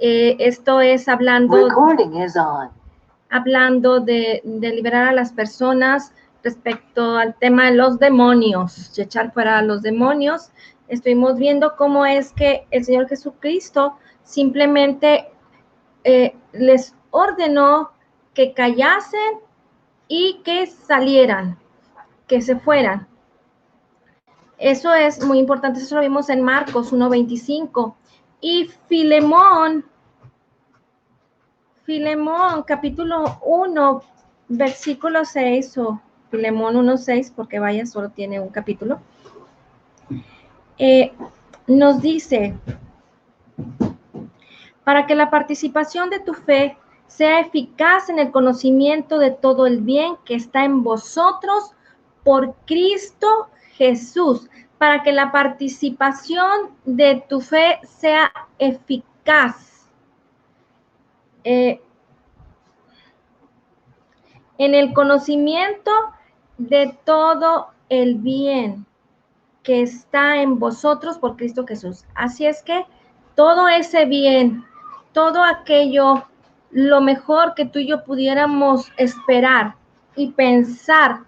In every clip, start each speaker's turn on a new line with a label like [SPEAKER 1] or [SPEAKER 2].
[SPEAKER 1] Esto es hablando de liberar a las personas respecto al tema de los demonios, de echar fuera a los demonios. Estuvimos viendo cómo es que el Señor Jesucristo simplemente les ordenó que callasen y que salieran, que se fueran. Eso es muy importante, eso lo vimos en Marcos 1:25. Y Filemón, capítulo 1, versículo 6, o Filemón 1:6, porque vaya, solo tiene un capítulo, nos dice: para que la participación de tu fe sea eficaz en el conocimiento de todo el bien que está en vosotros por Cristo Jesús. Para que la participación de tu fe sea eficaz en el conocimiento de todo el bien que está en vosotros por Cristo Jesús. Así es que todo ese bien, todo aquello, lo mejor que tú y yo pudiéramos esperar y pensar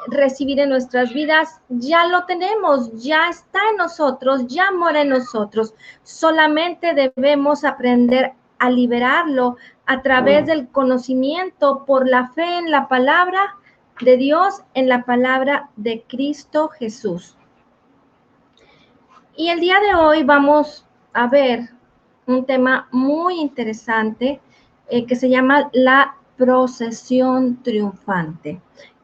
[SPEAKER 1] recibir en nuestras vidas, ya lo tenemos, ya está en nosotros, ya mora en nosotros. Solamente debemos aprender a liberarlo a través del conocimiento por la fe en la palabra de Dios, en la palabra de Cristo Jesús. Y el día de hoy vamos a ver un tema muy interesante que se llama la procesión triunfante.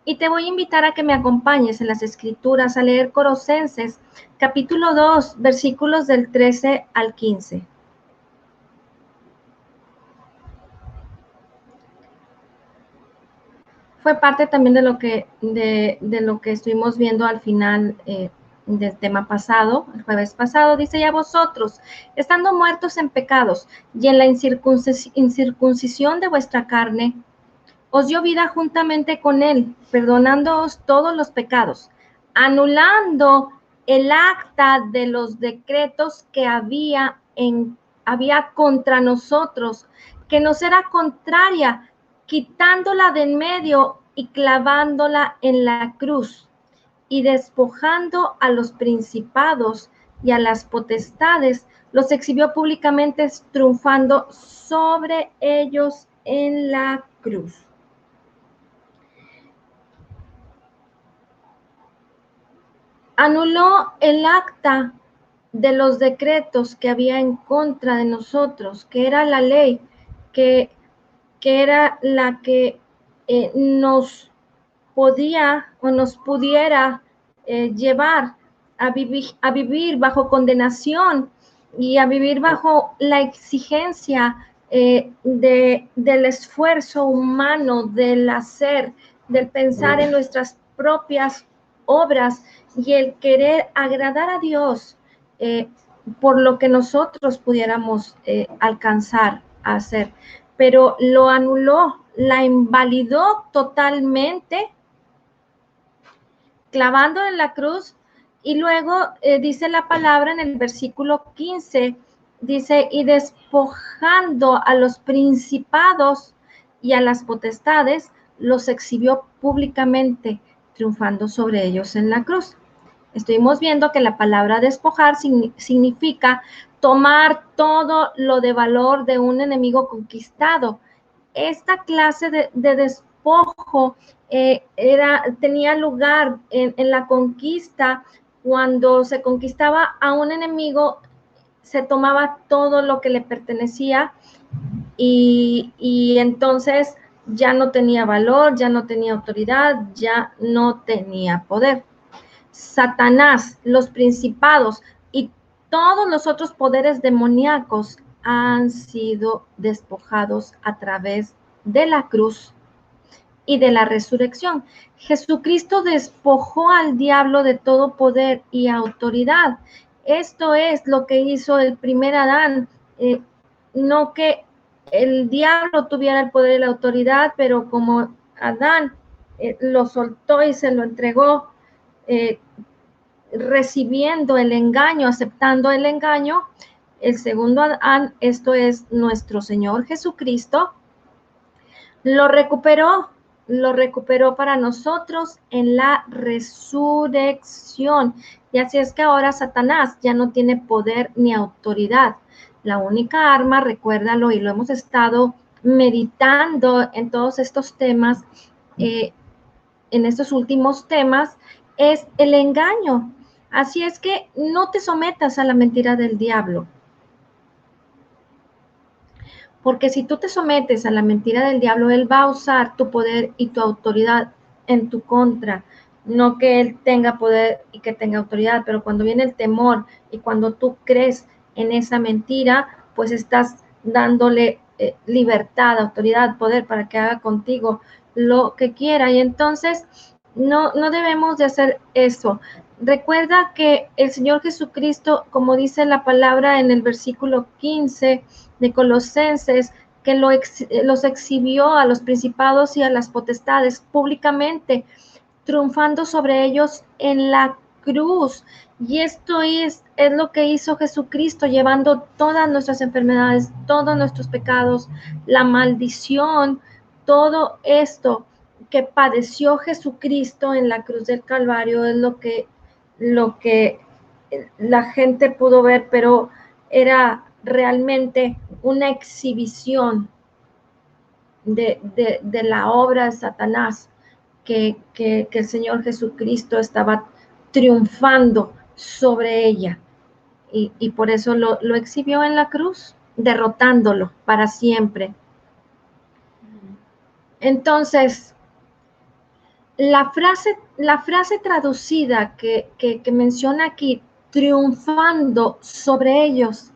[SPEAKER 1] Y te voy a invitar a que me acompañes en las Escrituras a leer Colosenses, capítulo 2, versículos del 13 al 15. Fue parte también de lo que estuvimos viendo al final del tema pasado, el jueves pasado. Dice: y a vosotros, estando muertos en pecados y en la incircuncisión de vuestra carne, os dio vida juntamente con él, perdonándoos todos los pecados, anulando el acta de los decretos que había contra nosotros, que nos era contraria, quitándola de en medio y clavándola en la cruz, y despojando a los principados y a las potestades, los exhibió públicamente, triunfando sobre ellos en la cruz. Anuló el acta de los decretos que había en contra de nosotros, que era la ley, que era la que nos podía o nos pudiera llevar a vivir bajo condenación y a vivir bajo la exigencia del esfuerzo humano, del hacer, del pensar en nuestras propias obras y el querer agradar a Dios por lo que nosotros pudiéramos alcanzar a hacer. Pero lo anuló, la invalidó totalmente, clavándola en la cruz. Y luego dice la palabra en el versículo 15, dice: y despojando a los principados y a las potestades, los exhibió públicamente, triunfando sobre ellos en la cruz. Estuvimos viendo que la palabra despojar significa tomar todo lo de valor de un enemigo conquistado. Esta clase de despojo tenía lugar en la conquista. Cuando se conquistaba a un enemigo, se tomaba todo lo que le pertenecía y entonces ya no tenía valor, ya no tenía autoridad, ya no tenía poder. Satanás, los principados y todos los otros poderes demoníacos han sido despojados a través de la cruz y de la resurrección. Jesucristo despojó al diablo de todo poder y autoridad. Esto es lo que hizo el primer Adán. No que el diablo tuviera el poder y la autoridad, pero como Adán lo soltó y se lo entregó, recibiendo el engaño, aceptando el engaño, el segundo Adán, esto es nuestro Señor Jesucristo, lo recuperó para nosotros en la resurrección. Y así es que ahora Satanás ya no tiene poder ni autoridad. La única arma, recuérdalo, y lo hemos estado meditando en todos estos temas, en estos últimos temas, es el engaño. Así es que no te sometas a la mentira del diablo. Porque si tú te sometes a la mentira del diablo, él va a usar tu poder y tu autoridad en tu contra. No que él tenga poder y que tenga autoridad, pero cuando viene el temor y cuando tú crees en esa mentira, pues estás dándole libertad, autoridad, poder para que haga contigo lo que quiera. Y entonces no debemos de hacer eso. Recuerda que el Señor Jesucristo, como dice la palabra en el versículo 15 de Colosenses, que los exhibió a los principados y a las potestades públicamente, triunfando sobre ellos en la cruz. Y esto es lo que hizo Jesucristo, llevando todas nuestras enfermedades, todos nuestros pecados, la maldición, todo esto que padeció Jesucristo en la cruz del Calvario es lo que la gente pudo ver, pero era realmente una exhibición de la obra de Satanás, que el Señor Jesucristo estaba triunfando sobre ella. Y por eso lo exhibió en la cruz, derrotándolo para siempre. Entonces, la frase traducida que menciona aquí, triunfando sobre ellos,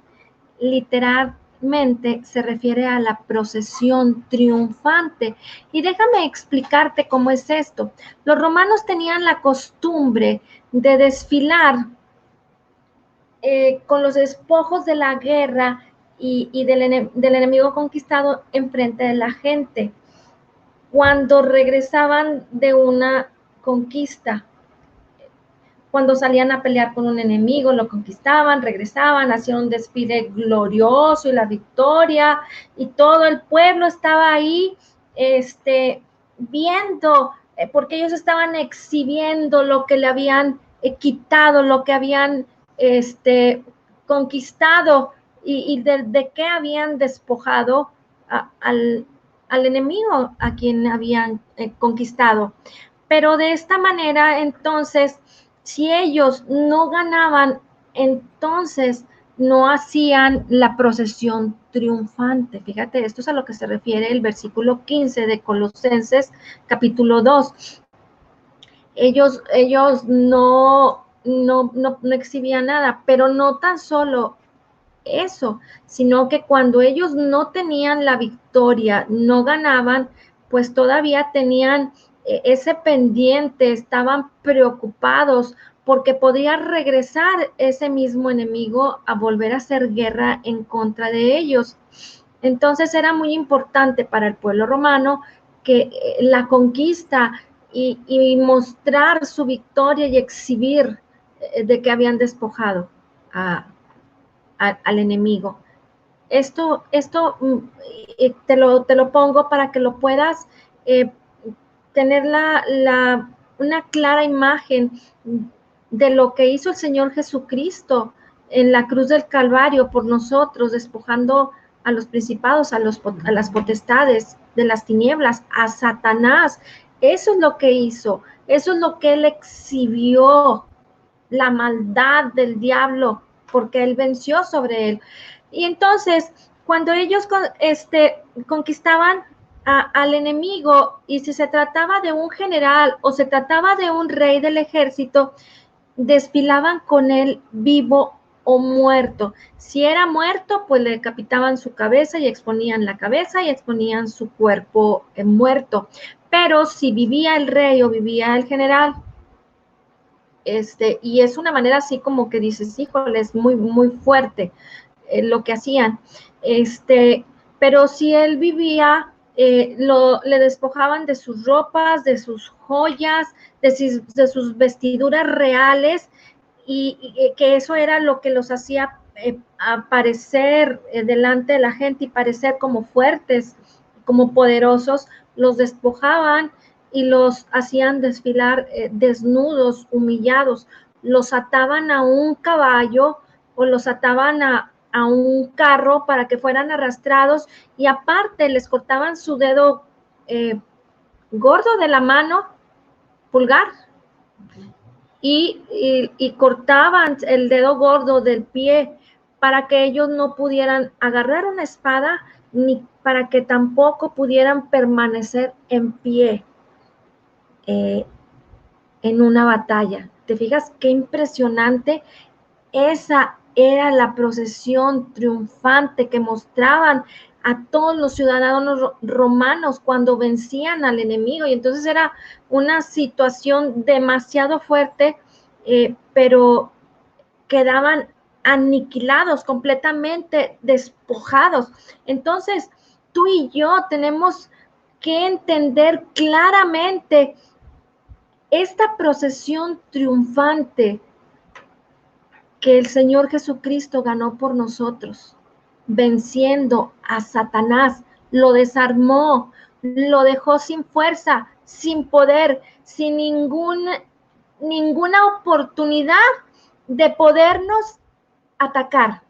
[SPEAKER 1] literalmente se refiere a la procesión triunfante. Y déjame explicarte cómo es esto. Los romanos tenían la costumbre de desfilar con los despojos de la guerra y del enemigo conquistado enfrente de la gente cuando regresaban de una conquista. Cuando salían a pelear con un enemigo, lo conquistaban, regresaban, hacían un desfile glorioso y la victoria, y todo el pueblo estaba ahí viendo, porque ellos estaban exhibiendo lo que le habían quitado, lo que habían conquistado y de qué habían despojado al enemigo a quien habían conquistado. Pero de esta manera, entonces, si ellos no ganaban, entonces no hacían la procesión triunfante. Fíjate, esto es a lo que se refiere el versículo 15 de Colosenses, capítulo 2. Ellos no exhibían nada, pero no tan solo eso, sino que cuando ellos no tenían la victoria, no ganaban, pues todavía tenían ese pendiente, estaban preocupados porque podía regresar ese mismo enemigo a volver a hacer guerra en contra de ellos. Entonces era muy importante para el pueblo romano que la conquista y mostrar su victoria y exhibir de que habían despojado al enemigo. Esto te lo pongo para que lo puedas tener una clara imagen de lo que hizo el Señor Jesucristo en la cruz del Calvario por nosotros, despojando a los principados, a las potestades de las tinieblas, a Satanás. Eso es lo que hizo, eso es lo que él exhibió, la maldad del diablo, porque él venció sobre él. Y entonces, cuando ellos conquistaban al enemigo, y si se trataba de un general o se trataba de un rey del ejército, desfilaban con él vivo o muerto. Si era muerto, pues le decapitaban su cabeza y exponían la cabeza y exponían su cuerpo muerto. Pero si vivía el rey o vivía el general, y es una manera así como que dices, híjole, es muy, muy fuerte lo que hacían. Pero si él vivía, le despojaban de sus ropas, de sus joyas, de sus vestiduras reales, y que eso era lo que los hacía aparecer delante de la gente y parecer como fuertes, como poderosos, los despojaban y los hacían desfilar desnudos, humillados, los ataban a un caballo o los ataban a un carro para que fueran arrastrados, y aparte les cortaban su dedo gordo de la mano, pulgar, y cortaban el dedo gordo del pie para que ellos no pudieran agarrar una espada, ni para que tampoco pudieran permanecer en pie en una batalla. ¿Te fijas qué impresionante? Esa era la procesión triunfante que mostraban a todos los ciudadanos romanos cuando vencían al enemigo, y entonces era una situación demasiado fuerte, pero quedaban aniquilados, completamente despojados. Entonces, tú y yo tenemos que entender claramente esta procesión triunfante que el Señor Jesucristo ganó por nosotros, venciendo a Satanás, lo desarmó, lo dejó sin fuerza, sin poder, sin ninguna oportunidad de podernos atacar.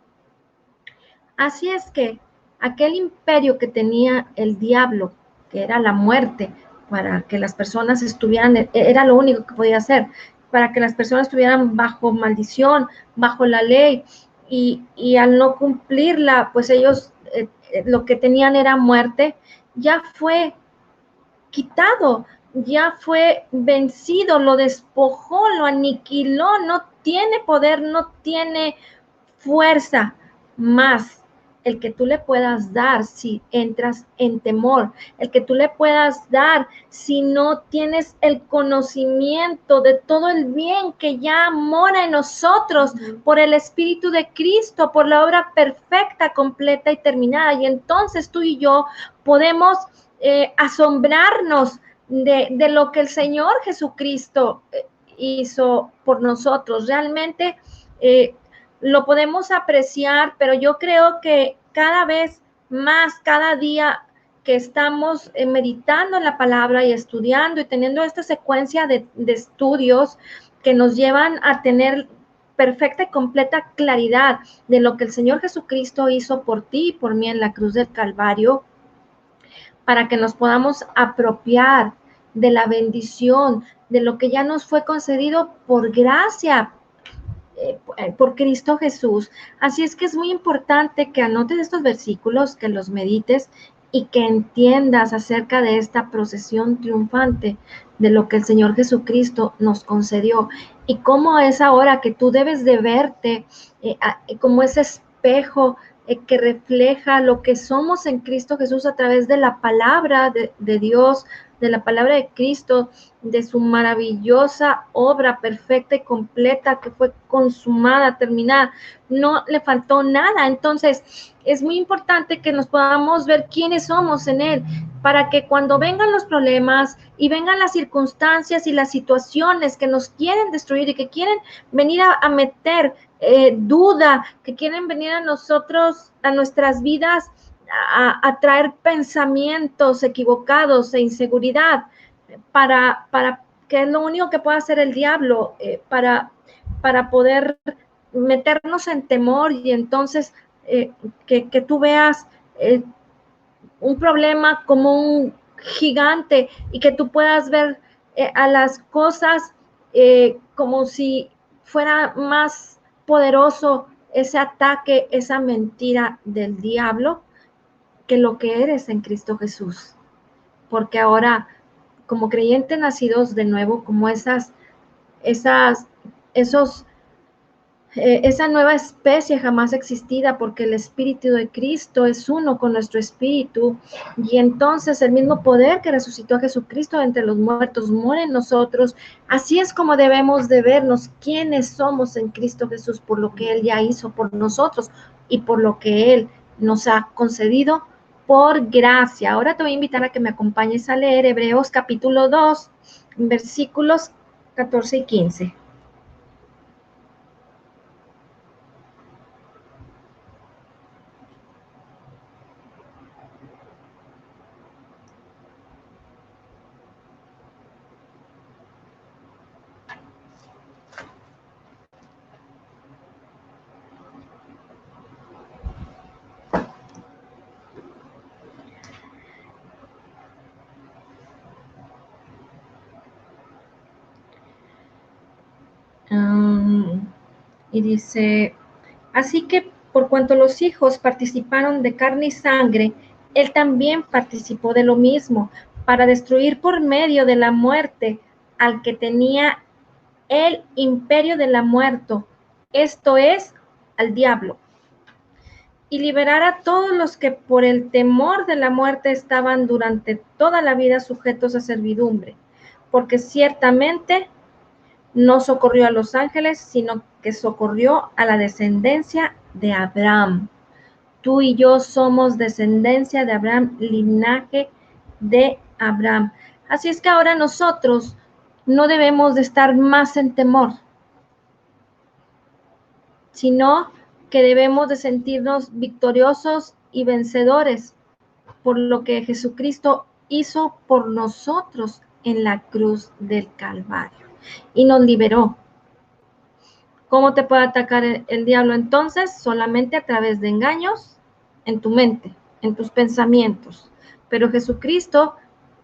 [SPEAKER 1] Así es que aquel imperio que tenía el diablo, que era la muerte, para que las personas estuvieran, era lo único que podía hacer, para que las personas estuvieran bajo maldición, bajo la ley, y al no cumplirla, pues ellos lo que tenían era muerte, ya fue quitado, ya fue vencido, lo despojó, lo aniquiló, no tiene poder, no tiene fuerza más el que tú le puedas dar si entras en temor, el que tú le puedas dar si no tienes el conocimiento de todo el bien que ya mora en nosotros por el Espíritu de Cristo, por la obra perfecta, completa y terminada. Y entonces tú y yo podemos asombrarnos de lo que el Señor Jesucristo hizo por nosotros. Realmente lo podemos apreciar, pero yo creo que cada vez más, cada día que estamos meditando en la palabra y estudiando y teniendo esta secuencia de estudios que nos llevan a tener perfecta y completa claridad de lo que el Señor Jesucristo hizo por ti y por mí en la cruz del Calvario, para que nos podamos apropiar de la bendición, de lo que ya nos fue concedido por gracia, por Cristo Jesús. Así es que es muy importante que anotes estos versículos, que los medites y que entiendas acerca de esta procesión triunfante de lo que el Señor Jesucristo nos concedió, y cómo es ahora que tú debes de verte como ese espejo que refleja lo que somos en Cristo Jesús a través de la palabra de Dios, de la palabra de Cristo, de su maravillosa obra perfecta y completa que fue consumada, terminada. No le faltó nada. Entonces, es muy importante que nos podamos ver quiénes somos en Él, para que cuando vengan los problemas y vengan las circunstancias y las situaciones que nos quieren destruir y que quieren venir a meter duda, que quieren venir a nosotros, a nuestras vidas, a traer pensamientos equivocados e inseguridad, para que es lo único que puede hacer el diablo, para poder meternos en temor, y entonces que tú veas un problema como un gigante, y que tú puedas ver a las cosas como si fuera más poderoso ese ataque, esa mentira del diablo, que lo que eres en Cristo Jesús. Porque ahora, como creyentes nacidos de nuevo, como esos esa nueva especie jamás existida, porque el Espíritu de Cristo es uno con nuestro espíritu, y entonces el mismo poder que resucitó a Jesucristo entre los muertos mora en nosotros. Así es como debemos de vernos, quiénes somos en Cristo Jesús, por lo que Él ya hizo por nosotros y por lo que Él nos ha concedido por gracia. Ahora te voy a invitar a que me acompañes a leer Hebreos capítulo 2, versículos 14 y 15. Y dice, así que por cuanto los hijos participaron de carne y sangre, él también participó de lo mismo, para destruir por medio de la muerte al que tenía el imperio de la muerte, esto es, al diablo, y liberar a todos los que por el temor de la muerte estaban durante toda la vida sujetos a servidumbre, porque ciertamente no socorrió a los ángeles, sino que socorrió a la descendencia de Abraham. Tú y yo somos descendencia de Abraham, linaje de Abraham. Así es que ahora nosotros no debemos de estar más en temor, sino que debemos de sentirnos victoriosos y vencedores por lo que Jesucristo hizo por nosotros en la cruz del Calvario y nos liberó. ¿Cómo te puede atacar el diablo entonces? Solamente a través de engaños en tu mente, en tus pensamientos. Pero Jesucristo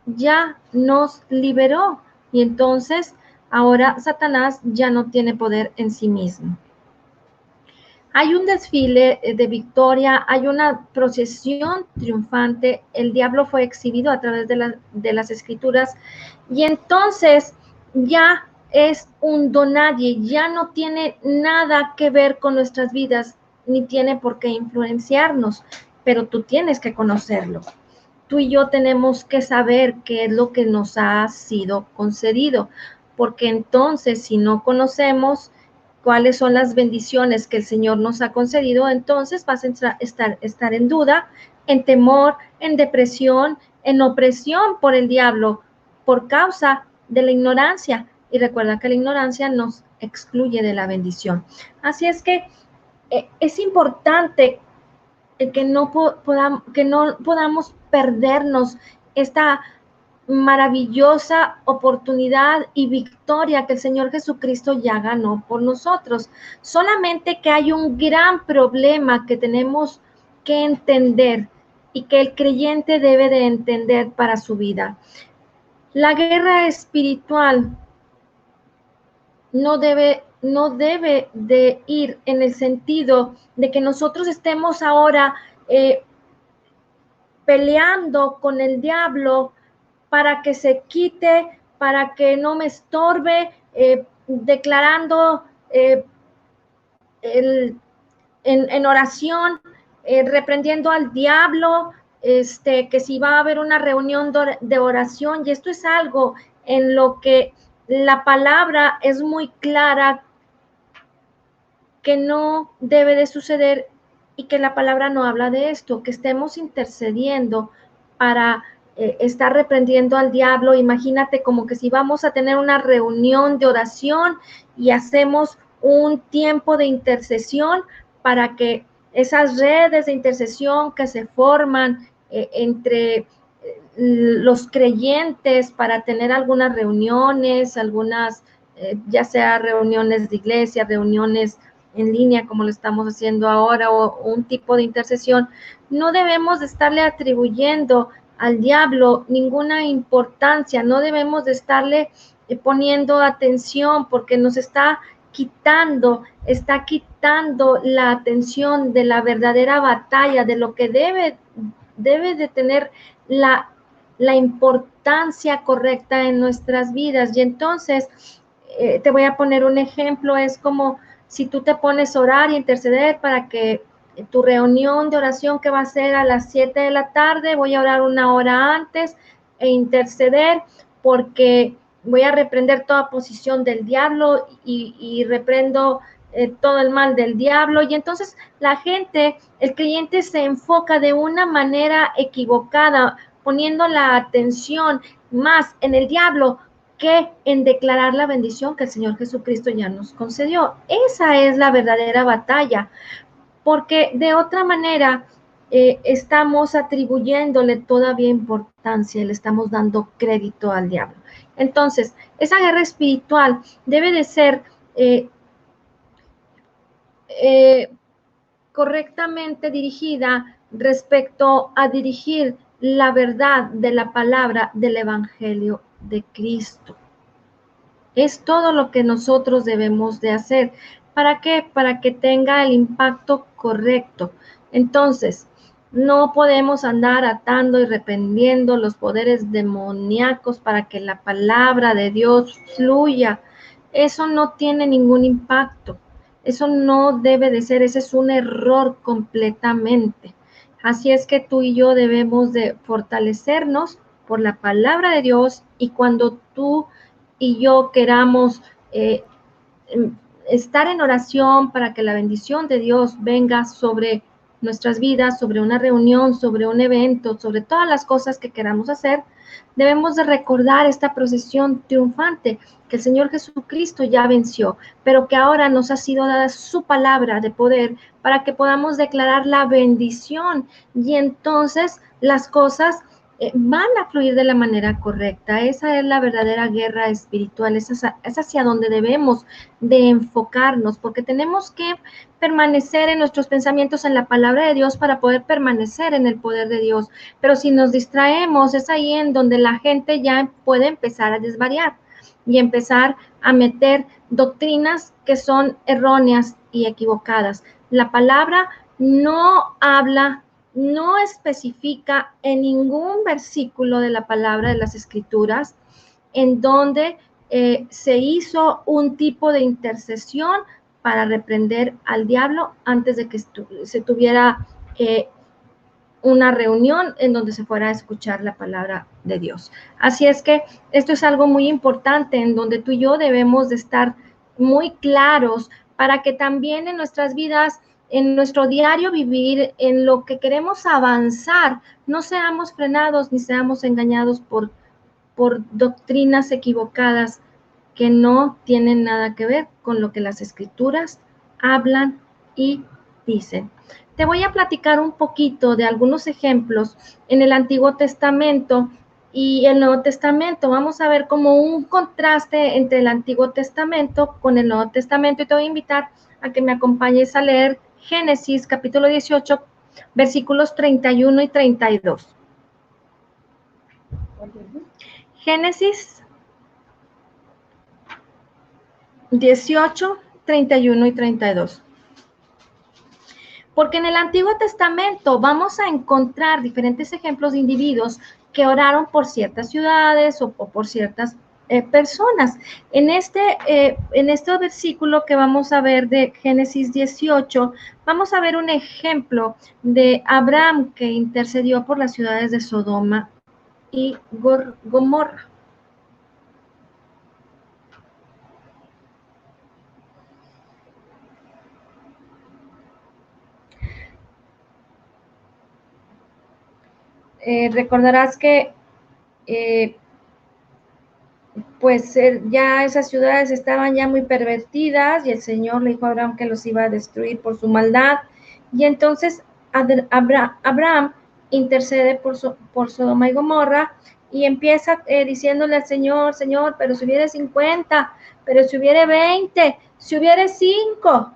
[SPEAKER 1] ya nos liberó y entonces ahora Satanás ya no tiene poder en sí mismo. Hay un desfile de victoria, hay una procesión triunfante, el diablo fue exhibido a través de las escrituras y entonces ya es un donadie, ya no tiene nada que ver con nuestras vidas, ni tiene por qué influenciarnos, pero tú tienes que conocerlo. Tú y yo tenemos que saber qué es lo que nos ha sido concedido, porque entonces si no conocemos cuáles son las bendiciones que el Señor nos ha concedido, entonces vas a estar en duda, en temor, en depresión, en opresión por el diablo, por causa de la ignorancia. Y recuerda que la ignorancia nos excluye de la bendición. Así es que es importante que no podamos perdernos esta maravillosa oportunidad y victoria que el Señor Jesucristo ya ganó por nosotros. Solamente que hay un gran problema que tenemos que entender y que el creyente debe de entender para su vida. La guerra espiritual no debe de ir en el sentido de que nosotros estemos ahora peleando con el diablo para que se quite, para que no me estorbe, declarando en oración, reprendiendo al diablo, que si va a haber una reunión de oración, y esto es algo en lo que la palabra es muy clara que no debe de suceder y que la palabra no habla de esto, que estemos intercediendo para estar reprendiendo al diablo. Imagínate como que si vamos a tener una reunión de oración y hacemos un tiempo de intercesión para que esas redes de intercesión que se forman entre los creyentes para tener algunas reuniones, ya sea reuniones de iglesia, reuniones en línea como lo estamos haciendo ahora o un tipo de intercesión, no debemos de estarle atribuyendo al diablo ninguna importancia, no debemos de estarle poniendo atención porque nos está quitando la atención de la verdadera batalla, de lo que debe de tener la importancia correcta en nuestras vidas. Y entonces, te voy a poner un ejemplo, es como si tú te pones a orar y interceder para que tu reunión de oración que va a ser a las 7 de la tarde, voy a orar una hora antes e interceder porque voy a reprender toda posición del diablo y reprendo todo el mal del diablo. Y entonces la gente, el creyente se enfoca de una manera equivocada, poniendo la atención más en el diablo que en declarar la bendición que el Señor Jesucristo ya nos concedió. Esa es la verdadera batalla, porque de otra manera estamos atribuyéndole todavía importancia, le estamos dando crédito al diablo. Entonces, esa guerra espiritual debe de ser correctamente dirigida respecto a dirigir la verdad de la palabra del Evangelio de Cristo. Es todo lo que nosotros debemos de hacer. ¿Para qué? Para que tenga el impacto correcto. Entonces, no podemos andar atando y reprendiendo los poderes demoníacos para que la palabra de Dios fluya. Eso no tiene ningún impacto. Eso no debe de ser, ese es un error completamente. Así es que tú y yo debemos de fortalecernos por la palabra de Dios, y cuando tú y yo queramos estar en oración para que la bendición de Dios venga sobre nuestras vidas, sobre una reunión, sobre un evento, sobre todas las cosas que queramos hacer, debemos de recordar esta procesión triunfante que el Señor Jesucristo ya venció, pero que ahora nos ha sido dada su palabra de poder para que podamos declarar la bendición, y entonces las cosas van a fluir de la manera correcta. Esa es la verdadera guerra espiritual, es hacia donde debemos de enfocarnos, porque tenemos que permanecer en nuestros pensamientos en la palabra de Dios para poder permanecer en el poder de Dios. Pero si nos distraemos, es ahí en donde la gente ya puede empezar a desvariar y empezar a meter doctrinas que son erróneas y equivocadas. La palabra no habla, no especifica en ningún versículo de la palabra de las Escrituras en donde se hizo un tipo de intercesión para reprender al diablo antes de que se tuviera una reunión en donde se fuera a escuchar la palabra de Dios. Así es que esto es algo muy importante en donde tú y yo debemos de estar muy claros para que también en nuestras vidas, en nuestro diario vivir, en lo que queremos avanzar, no seamos frenados ni seamos engañados por doctrinas equivocadas que no tienen nada que ver con lo que las Escrituras hablan y dicen. Te voy a platicar un poquito de algunos ejemplos en el Antiguo Testamento y el Nuevo Testamento. Vamos a ver como un contraste entre el Antiguo Testamento con el Nuevo Testamento, y te voy a invitar a que me acompañes a leer Génesis capítulo 18, versículos 31 y 32. Génesis 18, 31 y 32. Porque en el Antiguo Testamento vamos a encontrar diferentes ejemplos de individuos que oraron por ciertas ciudades o por ciertas personas. En este versículo que vamos a ver de Génesis 18, vamos a ver un ejemplo de Abraham que intercedió por las ciudades de Sodoma y Gomorra. Recordarás que pues ya esas ciudades estaban ya muy pervertidas y el Señor le dijo a Abraham que los iba a destruir por su maldad, y entonces Abraham intercede por Sodoma y Gomorra y empieza diciéndole al Señor: Señor, pero si hubiera 50, pero si hubiera 20, si hubiera 5.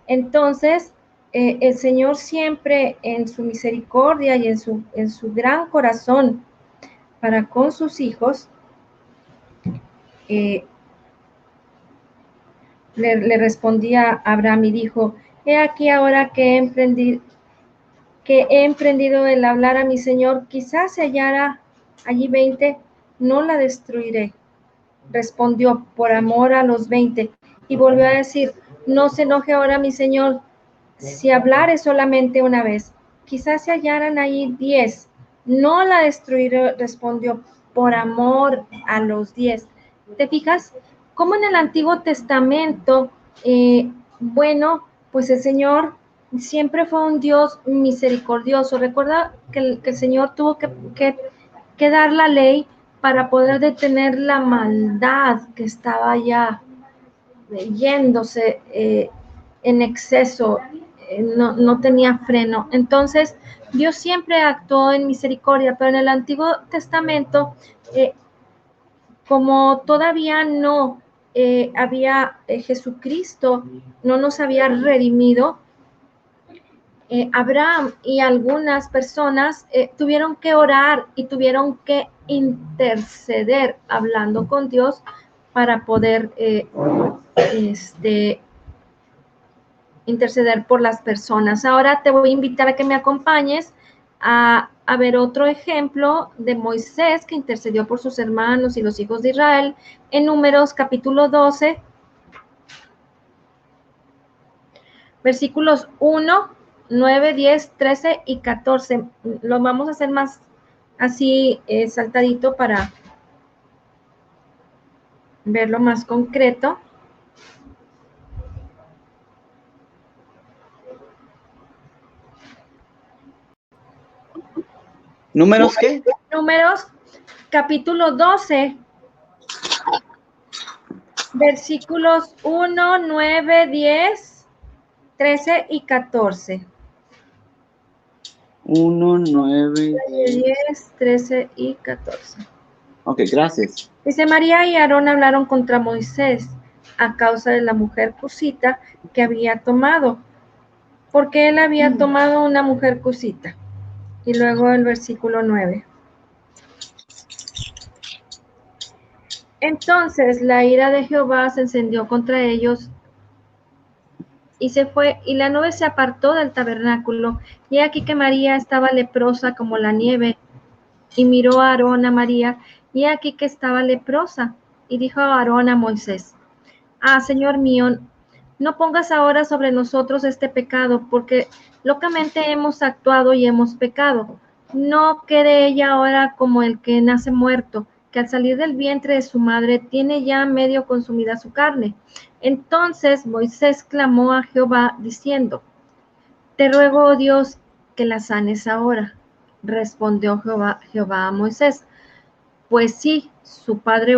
[SPEAKER 1] Entonces el Señor siempre en su misericordia y en su gran corazón para con sus hijos, le respondía a Abraham y dijo: he aquí ahora que he emprendido el hablar a mi Señor, quizás se hallara allí 20, no la destruiré. Respondió: por amor a los 20. Y volvió a decir: no se enoje ahora mi Señor, si hablare solamente una vez, quizás se hallaran ahí 10, no la destruiré. Respondió: por amor a los 10. ¿Te fijas? Como en el Antiguo Testamento, bueno, pues el Señor siempre fue un Dios misericordioso. Recuerda que el Señor tuvo que dar la ley para poder detener la maldad que estaba ya yéndose en exceso, no tenía freno. Entonces, Dios siempre actuó en misericordia, pero en el Antiguo Testamento, como todavía no había Jesucristo, no nos había redimido, Abraham y algunas personas tuvieron que orar y tuvieron que interceder hablando con Dios para poder interceder por las personas. Ahora te voy a invitar a que me acompañes a ver otro ejemplo de Moisés que intercedió por sus hermanos y los hijos de Israel en Números capítulo 12, versículos 1, 9, 10, 13 y 14. Lo vamos a hacer más así saltadito para verlo más concreto.
[SPEAKER 2] ¿Números qué?
[SPEAKER 1] Números capítulo 12, versículos 1, 9, 10, 13 y 14.
[SPEAKER 2] 1, 9,
[SPEAKER 1] 10, 13 y 14.
[SPEAKER 2] Ok, gracias.
[SPEAKER 1] Dice, María y Aarón hablaron contra Moisés a causa de la mujer cusita que había tomado, porque él había tomado una mujer cusita. Y luego el versículo 9. Entonces la ira de Jehová se encendió contra ellos y se fue, y la nube se apartó del tabernáculo, y aquí que María estaba leprosa como la nieve, y miró a Aarón a María, y aquí que estaba leprosa, y dijo a Aarón a Moisés, Señor mío, no pongas ahora sobre nosotros este pecado, porque locamente hemos actuado y hemos pecado. No quede ella ahora como el que nace muerto, que al salir del vientre de su madre tiene ya medio consumida su carne. Entonces Moisés clamó a Jehová diciendo, te ruego, oh Dios, que la sanes ahora. Respondió Jehová a Moisés, pues si su padre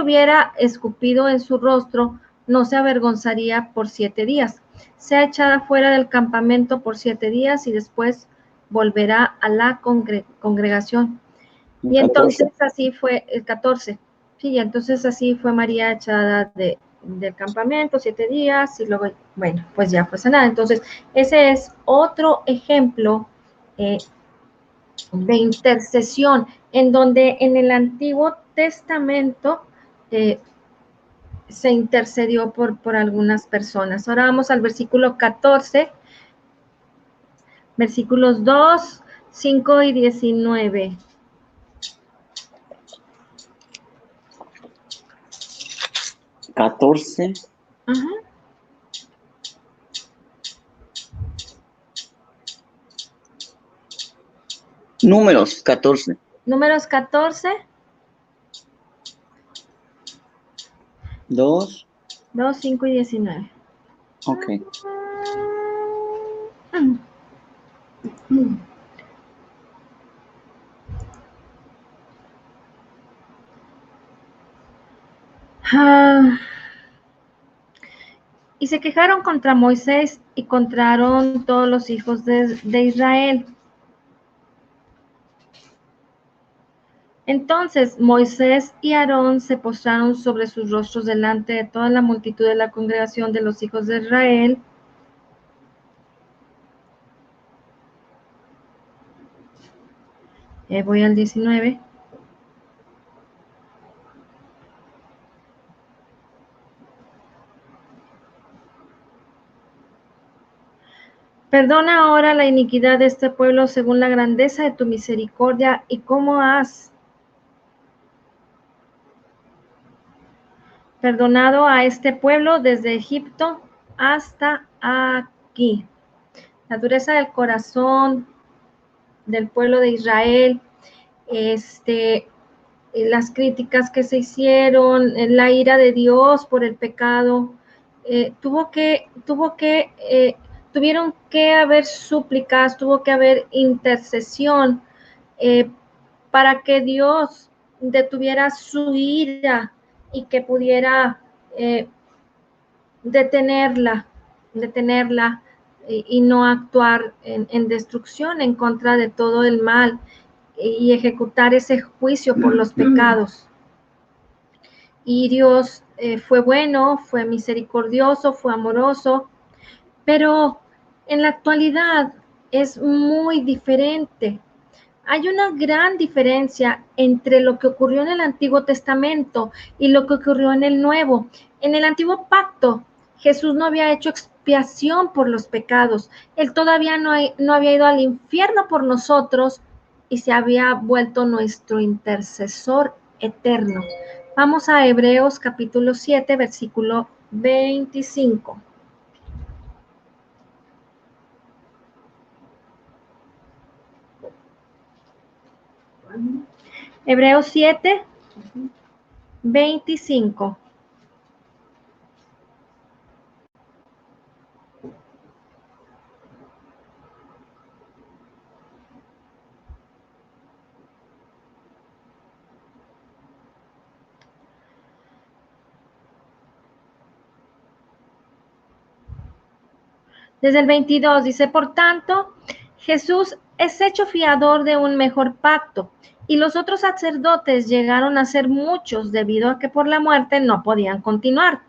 [SPEAKER 1] hubiera escupido en su rostro, no se avergonzaría por 7 días. Sea echada fuera del campamento por 7 días y después volverá a la congregación. Y entonces así fue el 14. Sí, y entonces así fue María echada del campamento 7 días y luego, bueno, pues ya fue sanada. Entonces, ese es otro ejemplo de intercesión, en donde en el Antiguo Testamento se intercedió por algunas personas. Ahora vamos al versículo 14, versículos 2, 5 y 19.
[SPEAKER 2] ¿14?
[SPEAKER 1] Ajá.
[SPEAKER 2] Números 14.
[SPEAKER 1] Números 14.
[SPEAKER 2] 2.
[SPEAKER 1] 2, 5 y 19.
[SPEAKER 2] Ok.
[SPEAKER 1] Y se quejaron contra Moisés y contra Aarón todos los hijos de Israel. Entonces Moisés y Aarón se postraron sobre sus rostros delante de toda la multitud de la congregación de los hijos de Israel. Voy al 19. Perdona ahora la iniquidad de este pueblo según la grandeza de tu misericordia y cómo has perdonado a este pueblo desde Egipto hasta aquí. La dureza del corazón del pueblo de Israel, las críticas que se hicieron, la ira de Dios por el pecado, tuvieron que haber súplicas, tuvo que haber intercesión para que Dios detuviera su ira y que pudiera detenerla y no actuar en destrucción en contra de todo el mal y ejecutar ese juicio por los pecados. Y Dios fue bueno, fue misericordioso, fue amoroso, pero en la actualidad es muy diferente, Hay una gran diferencia entre lo que ocurrió en el Antiguo Testamento y lo que ocurrió en el Nuevo. En el Antiguo Pacto, Jesús no había hecho expiación por los pecados. Él todavía no había ido al infierno por nosotros y se había vuelto nuestro intercesor eterno. Vamos a Hebreos capítulo 7, versículo 25. Hebreos 7, 25. Desde el 22 dice, por tanto, Jesús es hecho fiador de un mejor pacto, y los otros sacerdotes llegaron a ser muchos debido a que por la muerte no podían continuar.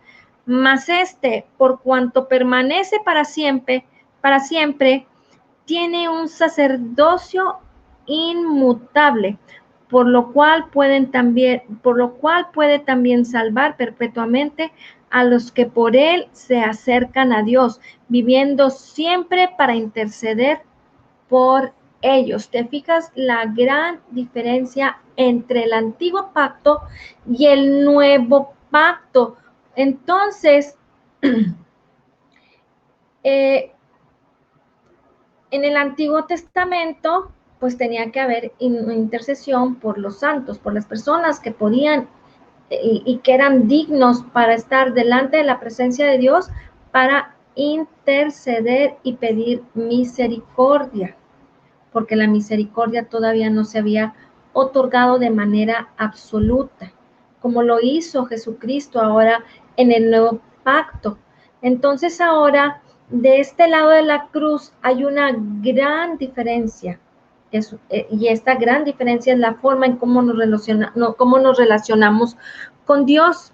[SPEAKER 1] Mas este, por cuanto permanece para siempre, tiene un sacerdocio inmutable, por lo cual puede también salvar perpetuamente a los que por él se acercan a Dios, viviendo siempre para interceder por ellos. ¿Te fijas la gran diferencia entre el antiguo pacto y el nuevo pacto? Entonces, en el Antiguo Testamento, pues tenía que haber intercesión por los santos, por las personas que podían y que eran dignos para estar delante de la presencia de Dios, para interceder y pedir misericordia, porque la misericordia todavía no se había otorgado de manera absoluta, como lo hizo Jesucristo ahora en el nuevo pacto. Entonces ahora, de este lado de la cruz hay una gran diferencia. Y esta gran diferencia es la forma en cómo nos relacionamos con Dios.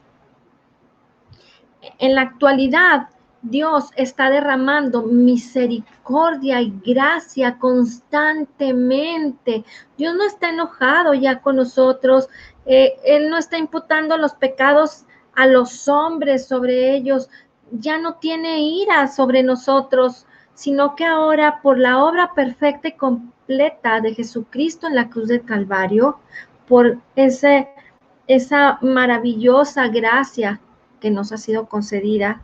[SPEAKER 1] En la actualidad, Dios está derramando misericordia y gracia constantemente. Dios no está enojado ya con nosotros. Él no está imputando los pecados a los hombres sobre ellos. Ya no tiene ira sobre nosotros, sino que ahora, por la obra perfecta y completa de Jesucristo en la cruz del Calvario, por esa maravillosa gracia que nos ha sido concedida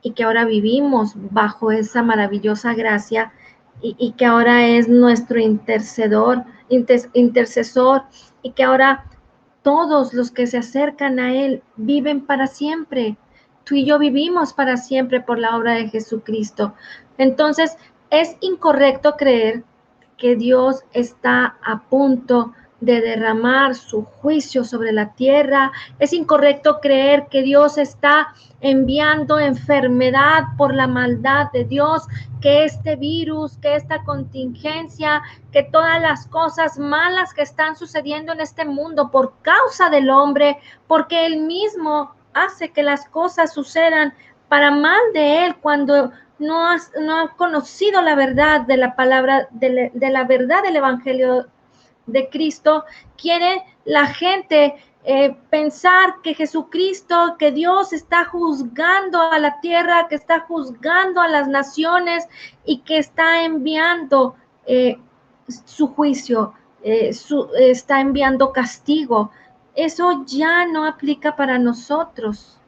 [SPEAKER 1] y que ahora vivimos bajo esa maravillosa gracia y que ahora es nuestro intercesor, y que ahora todos los que se acercan a Él viven para siempre. Tú y yo vivimos para siempre por la obra de Jesucristo. Entonces, es incorrecto creer que Dios está a punto de derramar su juicio sobre la tierra. Es incorrecto creer que Dios está enviando enfermedad por la maldad de Dios, que este virus, que esta contingencia, que todas las cosas malas que están sucediendo en este mundo por causa del hombre, porque él mismo hace que las cosas sucedan para mal de él cuando no ha conocido la verdad de la palabra, de la verdad del Evangelio de Cristo. Quiere la gente pensar que Jesucristo, que Dios está juzgando a la tierra, que está juzgando a las naciones y que está enviando su juicio, está enviando castigo. Eso ya no aplica para nosotros.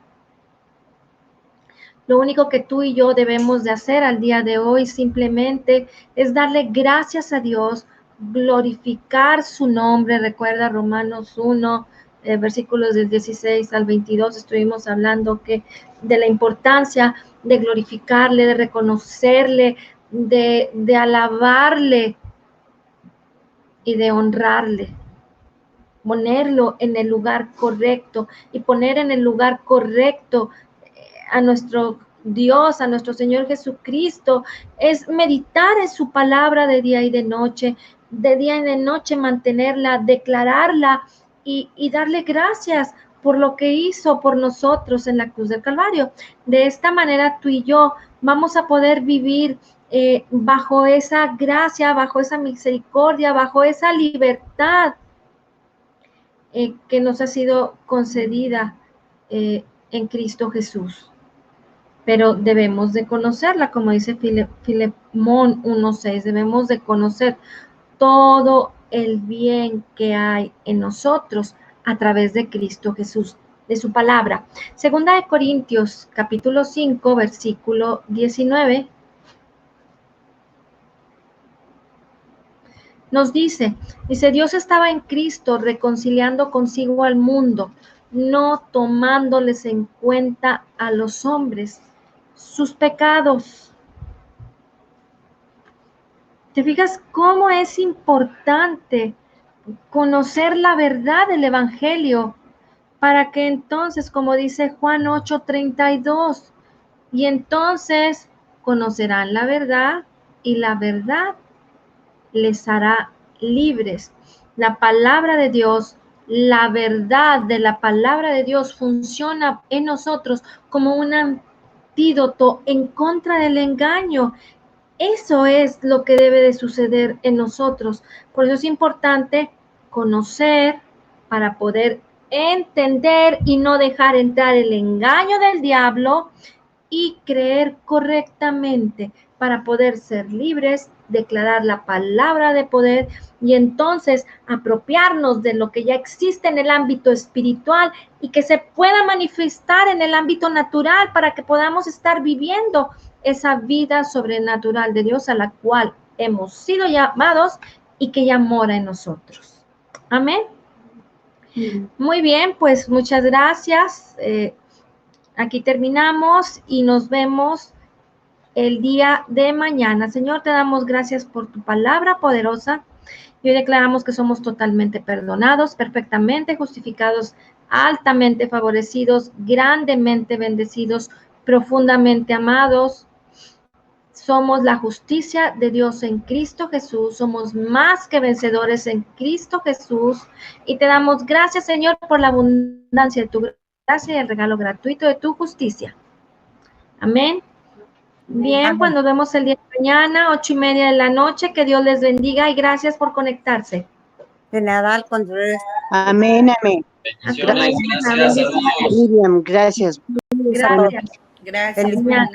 [SPEAKER 1] Lo único que tú y yo debemos de hacer al día de hoy simplemente es darle gracias a Dios, glorificar su nombre. Recuerda Romanos 1, versículos del 16 al 22, estuvimos hablando de la importancia de glorificarle, de reconocerle, de alabarle y de honrarle. Ponerlo en el lugar correcto y poner en el lugar correcto a nuestro Dios, a nuestro Señor Jesucristo, es meditar en su palabra de día y de noche mantenerla, declararla y darle gracias por lo que hizo por nosotros en la cruz del Calvario. De esta manera tú y yo vamos a poder vivir bajo esa gracia, bajo esa misericordia, bajo esa libertad que nos ha sido concedida en Cristo Jesús. Pero debemos de conocerla, como dice Filemón 1:6, debemos de conocer todo el bien que hay en nosotros a través de Cristo Jesús, de su palabra. Segunda de Corintios, capítulo 5, versículo 19, nos dice, Dios estaba en Cristo reconciliando consigo al mundo, no tomándoles en cuenta a los hombres sus pecados. ¿Te fijas cómo es importante conocer la verdad del Evangelio? Para que entonces, como dice Juan 8:32, y entonces conocerán la verdad y la verdad les hará libres. La palabra de Dios, la verdad de la palabra de Dios funciona en nosotros como un antídoto en contra del engaño. Eso es lo que debe de suceder en nosotros. Por eso es importante conocer para poder entender y no dejar entrar el engaño del diablo y creer correctamente para poder ser libres, declarar la palabra de poder y entonces apropiarnos de lo que ya existe en el ámbito espiritual y que se pueda manifestar en el ámbito natural para que podamos estar viviendo esa vida sobrenatural de Dios a la cual hemos sido llamados y que ya mora en nosotros. Amén. Muy bien, pues muchas gracias. Aquí terminamos y nos vemos el día de mañana. Señor, te damos gracias por tu palabra poderosa y hoy declaramos que somos totalmente perdonados, perfectamente justificados, altamente favorecidos, grandemente bendecidos, profundamente amados. Somos la justicia de Dios en Cristo Jesús, somos más que vencedores en Cristo Jesús y te damos gracias, Señor, por la abundancia de tu gracia y el regalo gratuito de tu justicia. Amén. Bien,
[SPEAKER 3] Amén.
[SPEAKER 1] pues nos vemos el día de mañana, 8:30 de la noche. Que Dios les bendiga y gracias por conectarse.
[SPEAKER 3] De nada, al contrario.
[SPEAKER 4] Amén, amén.
[SPEAKER 1] Hasta mañana.
[SPEAKER 5] Gracias, saludos.
[SPEAKER 4] Miriam, gracias.
[SPEAKER 1] Gracias.
[SPEAKER 3] Gracias.
[SPEAKER 1] Mañana.